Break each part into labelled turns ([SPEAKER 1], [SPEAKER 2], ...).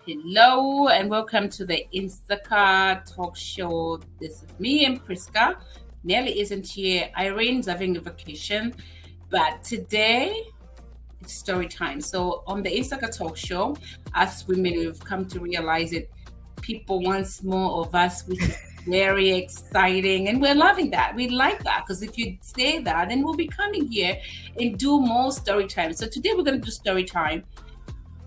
[SPEAKER 1] Hello and welcome to the Insaka Talk Show. This is me and Prisca. Nelly isn't here. Irene's having a vacation. But today it's story time. So on the Insaka Talk Show, us women we've come to realize it. People want more of us, which is very exciting. And we're loving that. We like that because if you say that, then we'll be coming here and do more story time. So today we're going to do story time.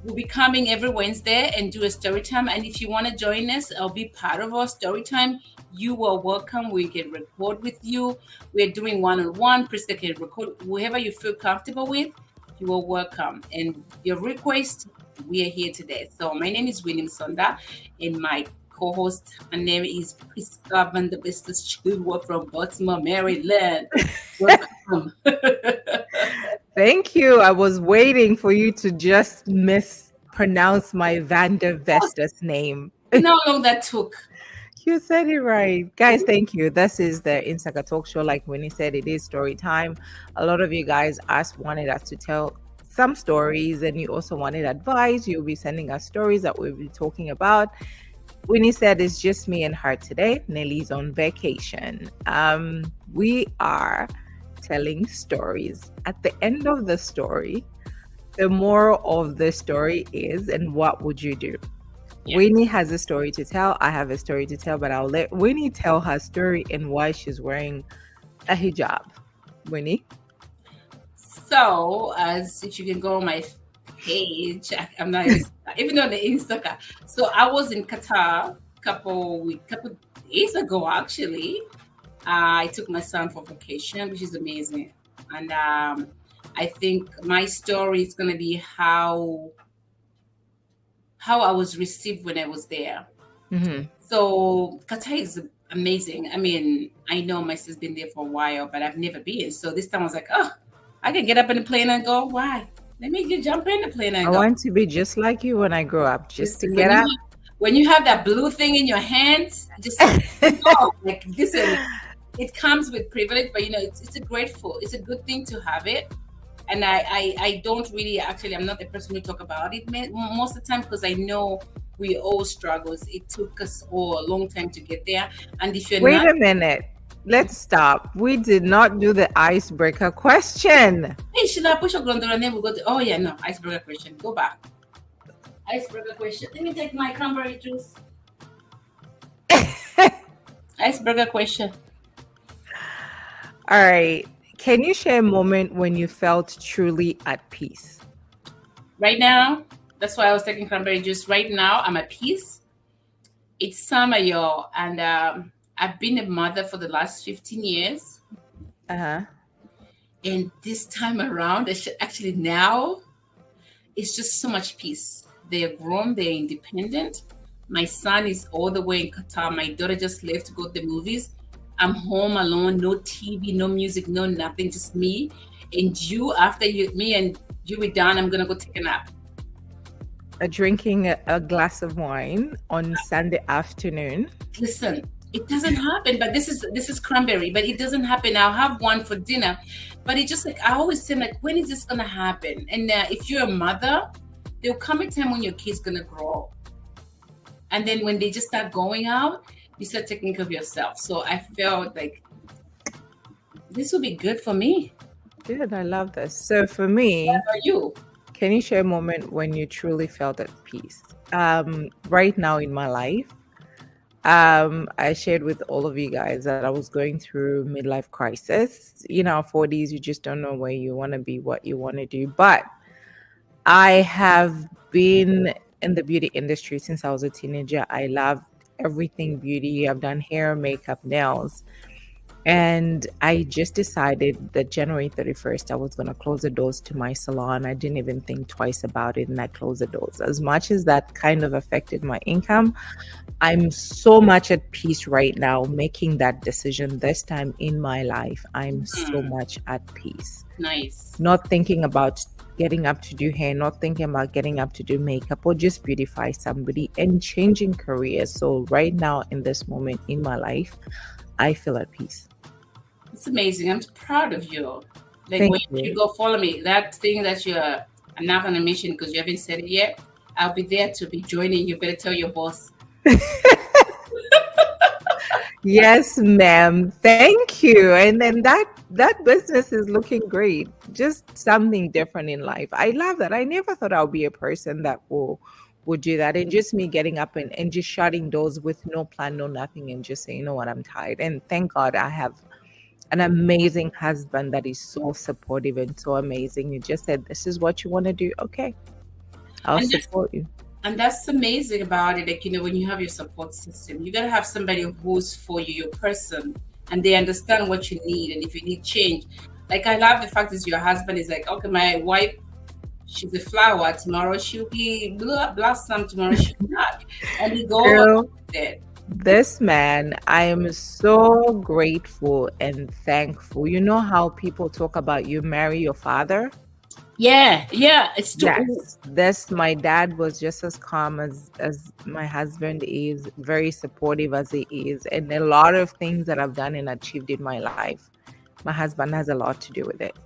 [SPEAKER 1] We'll be coming every Wednesday and do a story time. And if you want to join us or be part of our story time, you are welcome. We can record with you. We're doing one-on-one. Prisca can record whoever you feel comfortable with. You are welcome. And your request, we are here today. So my name is Winnie Sonda, and my co-host, her name is Prisca van der Bestes from Baltimore, Maryland. Welcome.
[SPEAKER 2] Thank you. I was waiting for you to just mispronounce my Van der Vestas name.
[SPEAKER 1] You know how long that took?
[SPEAKER 2] You said it right. Guys, thank you. This is the Insaka Talk Show. Like Winnie said, it is story time. A lot of you guys wanted us to tell some stories, and you also wanted advice. You'll be sending us stories that we'll be talking about. Winnie said it's just me and her today. Nelly's on vacation. We are telling stories. At the end of the story, the moral of the story is, and what would you do? Yeah. Winnie has a story to tell. I have a story to tell, but I'll let Winnie tell her story and why she's wearing a hijab. Winnie?
[SPEAKER 1] So, as if you can go on my page, I'm not even on the Insaka. So I was in Qatar a couple days ago, actually. I took my son for vacation, which is amazing. And I think my story is going to be how I was received when I was there. Mm-hmm. So Qatar is amazing. I mean, I know my sister's been there for a while, but I've never been. So this time I was like, oh, I can get up in the plane and go. Why? Let me just jump in the plane and go.
[SPEAKER 2] I want to be just like you when I grow up, just to get up.
[SPEAKER 1] When you have that blue thing in your hands, just go. Like this is... It comes with privilege, but it's a good thing to have it. And I don't really, actually, I'm not the person who talk about it most of the time, because I know we all struggle. It took us all a long time to get there. And if you're
[SPEAKER 2] Wait a minute. Let's stop. We did not do the icebreaker question.
[SPEAKER 1] Hey, should I push a grundle and then we'll go to, oh yeah, no, icebreaker question. Go back. Icebreaker question. Let me take my cranberry juice. Icebreaker question.
[SPEAKER 2] All right. Can you share a moment when you felt truly at peace?
[SPEAKER 1] Right now, that's why I was taking cranberry juice. Right now, I'm at peace. It's summer, y'all, and I've been a mother for the last 15 years. Uh-huh. And this time around, actually now, it's just so much peace. They're grown, they're independent. My son is all the way in Qatar. My daughter just left to go to the movies. I'm home alone, no TV, no music, no nothing, just me and you. After me and you are done, I'm gonna go take a nap.
[SPEAKER 2] Drinking a glass of wine on Sunday afternoon.
[SPEAKER 1] Listen, it doesn't happen, but this is cranberry, but it doesn't happen. I'll have one for dinner, but it just like I always say, like, when is this gonna happen? And if you're a mother, there'll come a time when your kid's gonna grow, and then when they just start going out, you start taking care of yourself. So I felt like this will be good for me.
[SPEAKER 2] Good. I love this. So for me,
[SPEAKER 1] what about you?
[SPEAKER 2] Can you share a moment when you truly felt at peace? Right now in my life, I shared with all of you guys that I was going through midlife crisis. 40s, you just don't know where you want to be, what you want to do. But I have been in the beauty industry since I was a teenager. I love everything beauty. I've done hair, makeup, nails, and I just decided that January 31st I was going to close the doors to my salon. I didn't even think twice about it, and I closed the doors. As much as that kind of affected my income, I'm so much at peace right now making that decision this time in my life. I'm so much at peace.
[SPEAKER 1] Nice.
[SPEAKER 2] Not thinking about getting up to do hair, not thinking about getting up to do makeup or just beautify somebody, and changing careers. So right now in this moment in my life, I feel at peace.
[SPEAKER 1] It's amazing. I'm proud of you. Like when you go follow me, that thing that I'm not going to mention because you haven't said it yet. I'll be there to be joining. You better tell your boss.
[SPEAKER 2] Yes, ma'am. Thank you. And then that business is looking great. Just something different in life. I love that. I never thought I would be a person that would do that. And just me getting up and just shutting doors with no plan, no nothing, and just saying, you know what, I'm tired. And thank God I have an amazing husband that is so supportive and so amazing. You just said, this is what you want to do. Okay. I'll support you.
[SPEAKER 1] And that's amazing about it. Like, when you have your support system, you got to have somebody who's for you, your person, and they understand what you need. And if you need change, like, I love the fact that your husband is like, okay, my wife, she's a flower. Tomorrow she'll be blossom. Tomorrow she'll not. And we go
[SPEAKER 2] Girl,
[SPEAKER 1] with it.
[SPEAKER 2] this man, I am so grateful and thankful. You know how people talk about you marry your father?
[SPEAKER 1] Yeah, it's true.
[SPEAKER 2] Yes, my dad was just as calm as my husband is, very supportive as he is, and a lot of things that I've done and achieved in my life, my husband has a lot to do with it.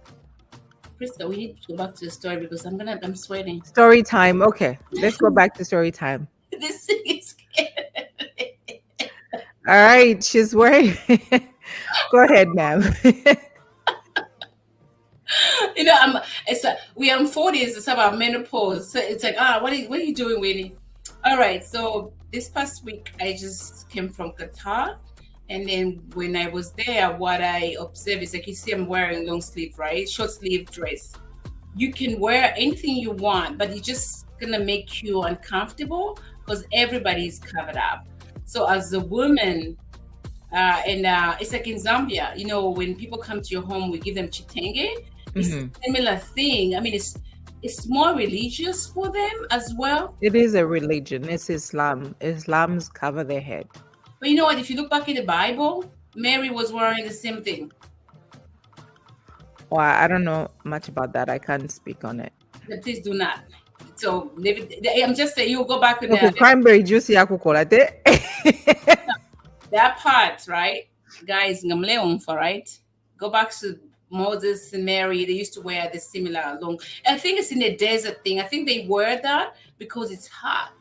[SPEAKER 1] Prisca, we need to go back to the story because I'm sweating.
[SPEAKER 2] Story time. Okay, let's go back to story time.
[SPEAKER 1] This thing is scared.
[SPEAKER 2] All right, she's wearing. Go ahead, ma'am.
[SPEAKER 1] We are in 40s. It's about menopause. So it's like, what are you doing, Winnie? All right. So this past week, I just came from Qatar, and then when I was there, what I observed is, like, you see, I'm wearing long sleeve, right, short sleeve dress. You can wear anything you want, but it's just gonna make you uncomfortable because everybody's covered up. So as a woman. It's like in Zambia, when people come to your home, we give them chitenge. It's a similar thing. I mean, it's more religious for them as well.
[SPEAKER 2] It is a religion. It's Islam. Islams cover their head.
[SPEAKER 1] But you know what? If you look back in the Bible, Mary was wearing the same thing.
[SPEAKER 2] Well, I don't know much about that. I can't speak on it.
[SPEAKER 1] But please do not. So I'm just saying, you go back to
[SPEAKER 2] cranberry juice.
[SPEAKER 1] That part, right? Guys, right? Go back to Moses and Mary. They used to wear the similar long. I think it's in the desert thing. I think they wear that because it's hot.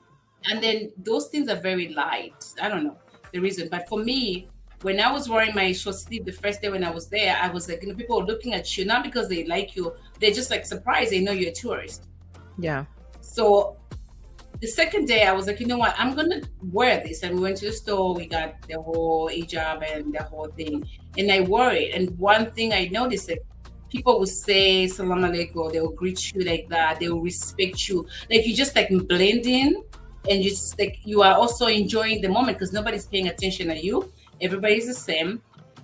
[SPEAKER 1] And then those things are very light. I don't know the reason. But for me, when I was wearing my short sleeve the first day when I was there, I was like, people are looking at you, not because they like you. They're just like surprised. They know you're a tourist.
[SPEAKER 2] Yeah.
[SPEAKER 1] So the second day, I was like, you know what? I'm going to wear this. And we went to the store. We got the whole hijab and the whole thing. And I wore it. And one thing I noticed, like, people would say, Salam alaikum. They will greet you like that. They will respect you. Like, you just like blend in. And you just like, you are also enjoying the moment because nobody's paying attention to you. Everybody's the same.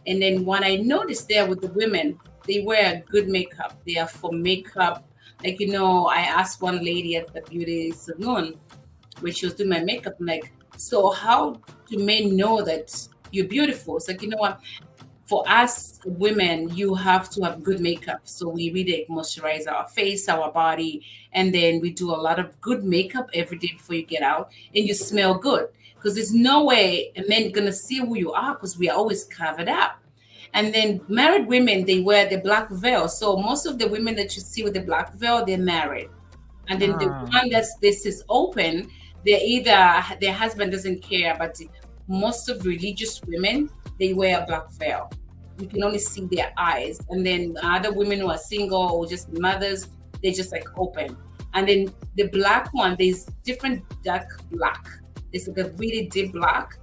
[SPEAKER 1] And then what I noticed there with the women, they wear good makeup. They are for makeup. Like, I asked one lady at the beauty salon when she was doing my makeup, I'm like, so how do men know that you're beautiful? It's like, you know what? For us women, you have to have good makeup. So we really moisturize our face, our body, and then we do a lot of good makeup every day before you get out, and you smell good. Because there's no way a man gonna see who you are because we are always covered up. And then married women, they wear the black veil. So most of the women that you see with the black veil, they're married. And then the one this is open, they're either their husband doesn't care, but most of religious women, they wear a black veil. You can only see their eyes. And then other women who are single or just mothers, they just like open. And then the black one, there's different dark black. It's like a really deep black.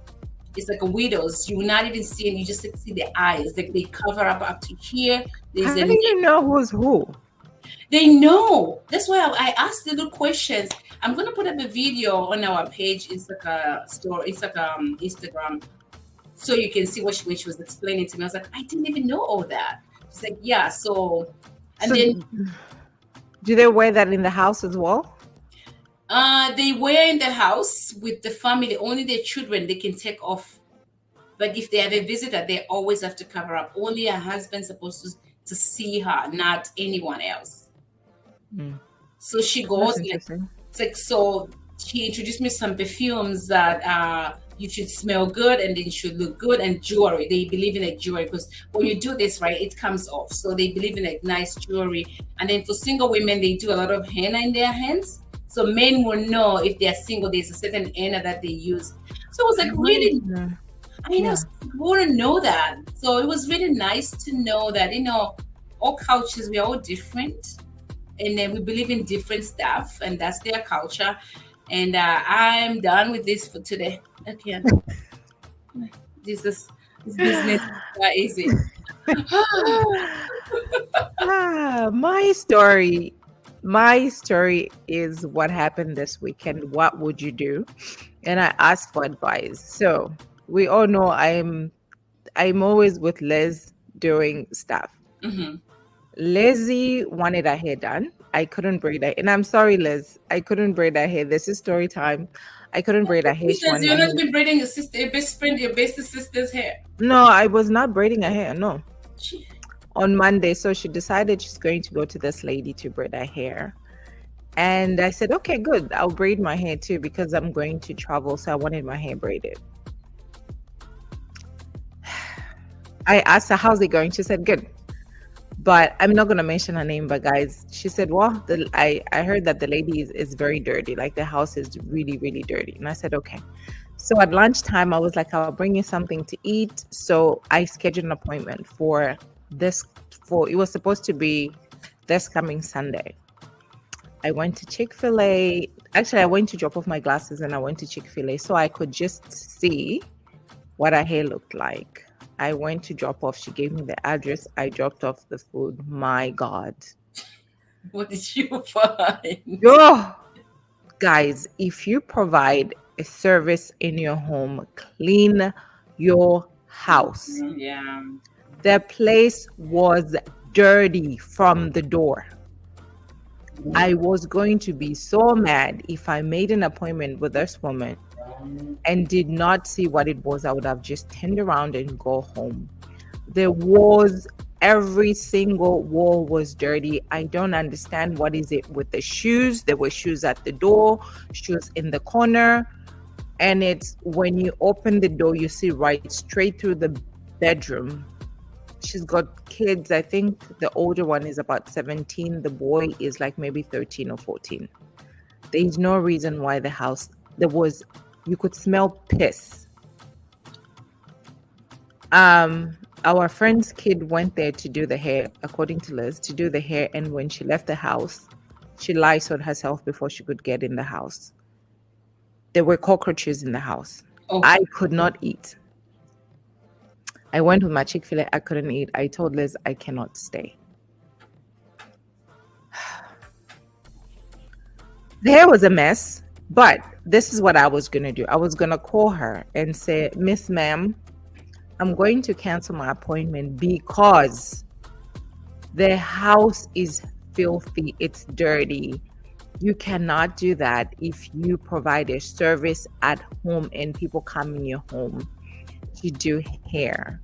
[SPEAKER 1] It's like a widow's. You will not even see it. You just see the eyes. Like they cover up to here.
[SPEAKER 2] How do you know who's who?
[SPEAKER 1] They know. That's why I asked little questions. I'm gonna put up a video on our page, Insaka Story, Instagram, so you can see what she was explaining to me. I was like, I didn't even know all that. She's like, yeah. So then,
[SPEAKER 2] do they wear that in the house as well?
[SPEAKER 1] They wear in the house with the family. Only their children they can take off. But if they have a visitor, they always have to cover up. Only her husband's supposed to see her, not anyone else. So she goes so she introduced me some perfumes that you should smell good and then you should look good, and jewelry. They believe in like jewelry because when you do this, right, it comes off. So they believe in like nice jewelry. And then for single women, they do a lot of henna in their hands. So men will know if they're single. There's a certain henna that they use. So it was
[SPEAKER 2] I
[SPEAKER 1] like
[SPEAKER 2] wanted
[SPEAKER 1] really,
[SPEAKER 2] to know.
[SPEAKER 1] I know,
[SPEAKER 2] Yeah.
[SPEAKER 1] so we want to know that. So it was really nice to know that, all cultures, we are all different. And then we believe in different stuff, and that's their culture. And I'm done with this for today. Okay. Jesus, this business is not easy.
[SPEAKER 2] My story. My story is what happened this weekend. What would you do? And I asked for advice. So we all know I'm always with Liz doing stuff.
[SPEAKER 1] Mhm.
[SPEAKER 2] Lizzie wanted her hair done. I couldn't braid her, and I'm sorry, Liz. I couldn't braid her hair. This is story time. I couldn't braid her hair.
[SPEAKER 1] He
[SPEAKER 2] She
[SPEAKER 1] says
[SPEAKER 2] wanted
[SPEAKER 1] you're
[SPEAKER 2] my
[SPEAKER 1] not
[SPEAKER 2] hair.
[SPEAKER 1] even braiding your sister, your best friend, your best sister's hair.
[SPEAKER 2] No, I was not braiding her hair. No,
[SPEAKER 1] She,
[SPEAKER 2] on Monday. So she decided she's going to go to this lady to braid her hair. And I said, okay, good. I'll braid my hair too because I'm going to travel. So I wanted my hair braided. I asked her, how's it going? She said, good. But I'm not going to mention her name. But guys, she said, well, I heard that the lady is very dirty. Like the house is really, really dirty. And I said, okay. So at lunchtime, I was like, I'll bring you something to eat. So I scheduled an appointment for it was supposed to be this coming Sunday. I went to Chick-fil-A. Actually, I went to drop off my glasses and I went to Chick-fil-A so I could just see what her hair looked like. I went to drop off. She gave me the address. I dropped off the food. My God.
[SPEAKER 1] what did you find?
[SPEAKER 2] Oh, guys, if you provide a service in your home, clean your house.
[SPEAKER 1] Yeah.
[SPEAKER 2] The place was dirty from the door. I was going to be so mad if I made an appointment with this woman and did not see what it was. I would have just turned around and go home. Every single wall was dirty. I don't understand what is it with the shoes. There were shoes at the door, shoes in the corner. And it's when you open the door, you see right straight through the bedroom. She's got kids. I think the older one is about 17. The boy is like maybe 13 or 14. There's no reason why you could smell piss. Our friend's kid went there to do the hair, according to Liz, to do the hair. And when she left the house, she Lysoled herself before she could get in the house. There were cockroaches in the house.
[SPEAKER 1] Oh.
[SPEAKER 2] I could not eat. I went with my Chick-fil-A. I couldn't eat. I told Liz I cannot stay. The hair was a mess, but this is what I was going to do. I was going to call her and say, Miss Ma'am, I'm going to cancel my appointment because the house is filthy. It's dirty. You cannot do that if you provide a service at home and people come in your home to do hair.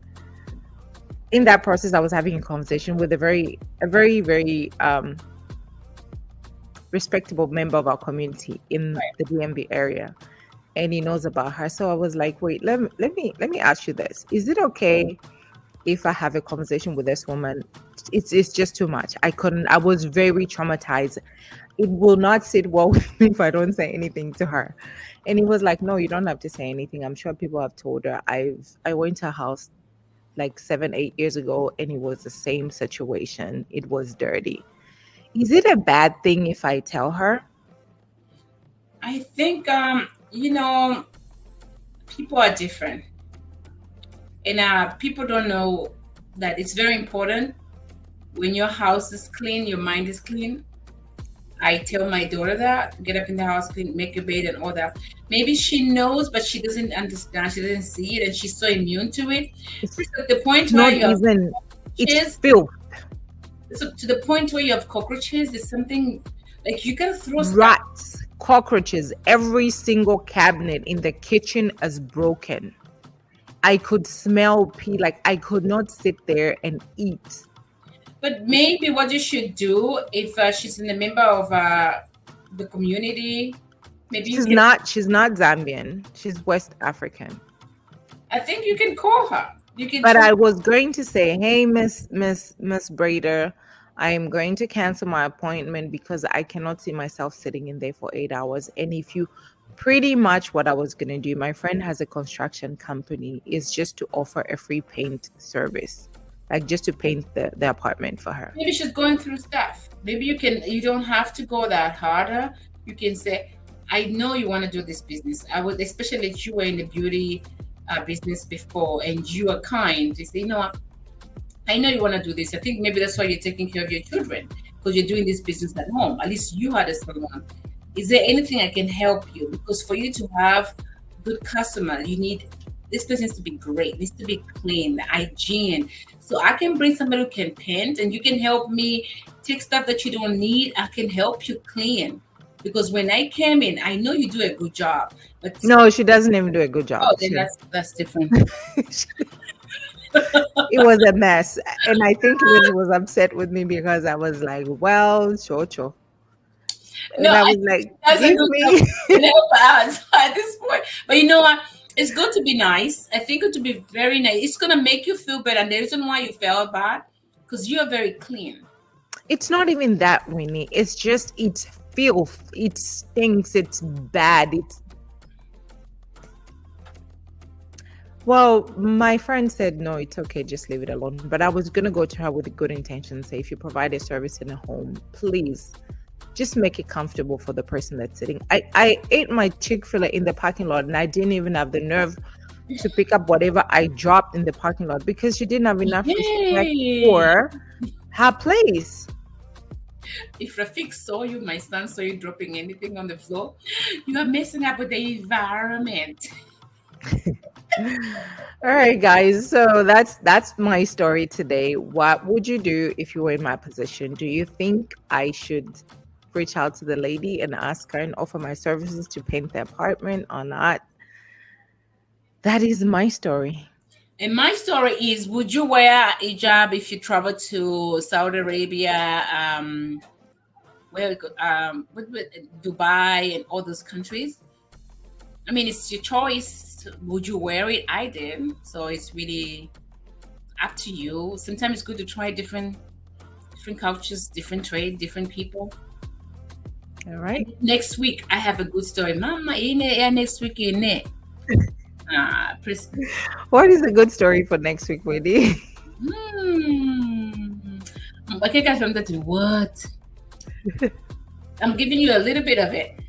[SPEAKER 2] In that process, I was having a conversation with a very, very respectable member of our community in the DMV area, and he knows about her. So I was like, wait, let me ask you this: is it okay if I have a conversation with this woman? It's just too much. I was very traumatized. It will not sit well with me if I don't say anything to her. And he was like, no, you don't have to say anything. I'm sure people have told her. I went to her house like 7-8 years ago and it was the same situation. It was dirty. Is it a bad thing if I tell her?
[SPEAKER 1] I think people are different, and people don't know that it's very important when your house is clean, your mind is clean. I tell my daughter that get up in the house, clean, make your bed, and all that. Maybe she knows, but she doesn't understand. She doesn't see it, and she's so immune to it. It's at the point where
[SPEAKER 2] it's filth.
[SPEAKER 1] So to the point where you have cockroaches, there's something like you can throw
[SPEAKER 2] rats, cockroaches. Every single cabinet in the kitchen is broken. I could smell pee. Like I could not sit there and eat.
[SPEAKER 1] But maybe what you should do if she's a member of the community, maybe
[SPEAKER 2] she's not Zambian. She's West African.
[SPEAKER 1] I think you can call her.
[SPEAKER 2] But I was going to say, hey, Miss Brader, I'm going to cancel my appointment because I cannot see myself sitting in there for 8 hours. And if you pretty much what I was going to do, my friend has a construction company, is just to offer a free paint service, like just to paint the apartment for her.
[SPEAKER 1] Maybe she's going through stuff. Maybe you don't have to go that harder. You can say, I know you want to do this business. I would, especially if you were in the beauty business before and you are kind. You say, you know what? I know you want to do this. I think maybe that's why you're taking care of your children, because you're doing this business at home. At least you had a salon. Is there anything I can help you? Because for you to have good customer, you need this business to be great. It needs to be clean, hygiene. So I can bring somebody who can paint, and you can help me take stuff that you don't need. I can help you clean. Because when I came in, I know you do a good job. But
[SPEAKER 2] no, she doesn't even do a good job.
[SPEAKER 1] Oh, then that's different.
[SPEAKER 2] It was a mess. And I think Liz was upset with me because I was like, well, sure. And
[SPEAKER 1] no,
[SPEAKER 2] I was like, give me
[SPEAKER 1] help us at this point. But you know what? It's going to be nice. I think it will be very nice. It's going to make you feel better. And the reason why you felt bad, because you are very clean.
[SPEAKER 2] It's not even that, Winnie. It's just, it's filth. It stinks. It's bad. Well, my friend said, no, it's okay. Just leave it alone. But I was going to go to her with a good intention. Say, if you provide a service in a home, please just make it comfortable for the person that's sitting. I ate my Chick-fil-A in the parking lot, and I didn't even have the nerve to pick up whatever I dropped in the parking lot because she didn't have enough respect for her place.
[SPEAKER 1] If Rafik saw you, my son saw you dropping anything on the floor, you are messing up with the environment.
[SPEAKER 2] All right, guys. So that's my story today. What would you do if you were in my position? Do you think I should reach out to the lady and ask her and offer my services to paint the apartment or not? That is my story.
[SPEAKER 1] And my story is, would you wear a hijab if you travel to Saudi Arabia, Dubai and all those countries? I mean, it's your choice. Would you wear it? I did. So it's really up to you. Sometimes it's good to try different cultures, different trade, different people.
[SPEAKER 2] All right.
[SPEAKER 1] Next week, I have a good story. Mama, next week, Prisca.
[SPEAKER 2] What is a good story for next week, Winnie?
[SPEAKER 1] Okay, guys, I'm going what? I'm giving you a little bit of it.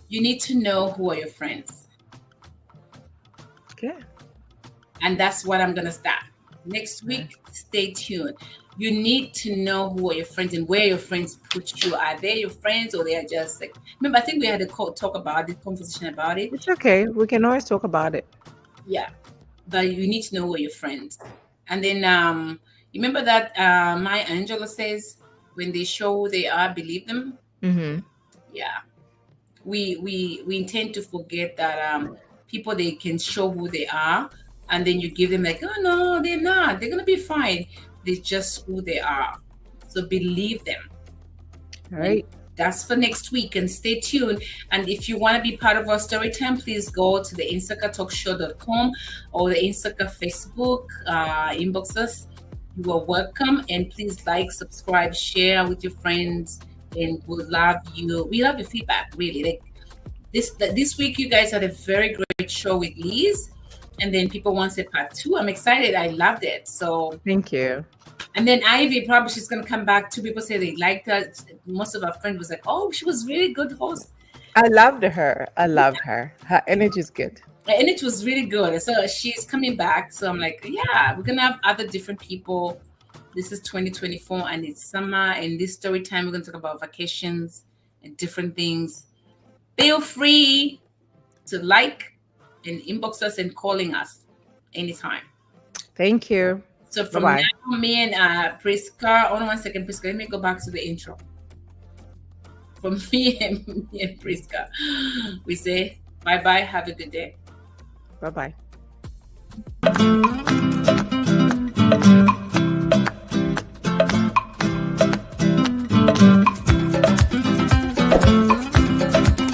[SPEAKER 1] You need to know who are your friends.
[SPEAKER 2] Okay.
[SPEAKER 1] And that's what I'm going to start. Next week, stay tuned. You need to know who are your friends and where your friends put you. Are they your friends or they are just like... Remember, I think we had a talk about it, conversation about it.
[SPEAKER 2] It's okay. We can always talk about it.
[SPEAKER 1] Yeah. But you need to know who are your friends. And then, you remember that Maya Angelou says, when they show who they are, believe them?
[SPEAKER 2] Mm-hmm.
[SPEAKER 1] Yeah. We intend to forget that people, they can show who they are, and then you give them like, oh no, they're not, they're gonna be fine, they're just who they are. So believe them.
[SPEAKER 2] All right.
[SPEAKER 1] And that's for next week, and stay tuned. And if you want to be part of our story time, please go to the InsakaTalkShow.com or the Insaka Facebook, inbox us. You are welcome, and please like, subscribe, share with your friends. And we love you. We love your feedback, really. Like this week, you guys had a very great show with Liz, and then people wanted part 2. I'm excited. I loved it. So
[SPEAKER 2] thank you.
[SPEAKER 1] And then Ivy, probably she's gonna come back. 2 people say they liked her. Most of our friends was like, "Oh, she was really good host."
[SPEAKER 2] I loved her. I love her. Her energy is good.
[SPEAKER 1] And it was really good. So she's coming back. So I'm like, yeah, we're gonna have other different people. This is 2024 and it's summer. And this story time, we're going to talk about vacations and different things. Feel free to like and inbox us and calling us anytime.
[SPEAKER 2] Thank you.
[SPEAKER 1] So from now, me and Prisca, hold on one second, Prisca, let me go back to the intro. From me and Prisca, we say bye-bye, have a good day.
[SPEAKER 2] Bye-bye.